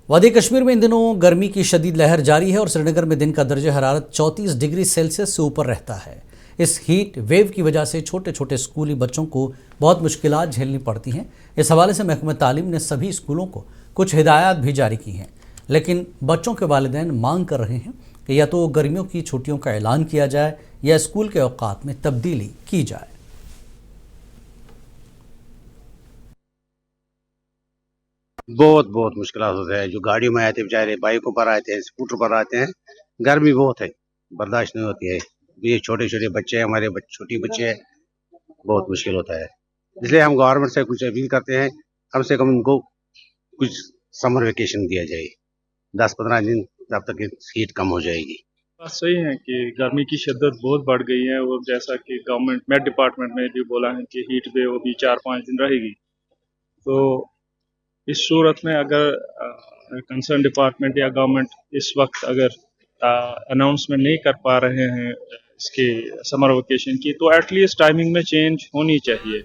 वादी कश्मीर में इन दिनों गर्मी की शदीद लहर जारी है और श्रीनगर में दिन का दर्जा हरारत 34 डिग्री सेल्सियस से ऊपर रहता है। इस हीट वेव की वजह से छोटे छोटे स्कूली बच्चों को बहुत मुश्किलात झेलनी पड़ती हैं। इस हवाले से महकमा तालीम ने सभी स्कूलों को कुछ हिदायत भी जारी की हैं, लेकिन बच्चों के वालिदैन मांग कर रहे हैं कि या तो गर्मियों की छुट्टियों का ऐलान किया जाए या स्कूल के औकात में तब्दीली की जाए। बहुत बहुत मुश्किल होता है। जो गाड़ियों में आते बेचारे बाइकों पर आते हैं, स्कूटर पर आते हैं, गर्मी बहुत है, बर्दाश्त नहीं होती है। ये छोटे छोटे बच्चे हैं, हमारे छोटी बच्चे हैं, बहुत मुश्किल होता है। इसलिए हम गवर्नमेंट से कुछ अपील करते हैं, कम से कम उनको कुछ समर वेकेशन दिया जाए, 10-15 दिन, तब तक हीट कम हो जाएगी। बात सही है कि गर्मी की शिद्दत बहुत बढ़ गई है और जैसा कि गवर्नमेंट मेट डिपार्टमेंट में भी बोला है कि हीट वेव अभी 4-5 दिन रहेगी। तो इस सूरत में अगर कंसर्न डिपार्टमेंट या गवर्नमेंट इस वक्त अगर अनाउंसमेंट नहीं कर पा रहे हैं इसके समर वेकेशन की, तो एटलीस्ट टाइमिंग में चेंज होनी चाहिए।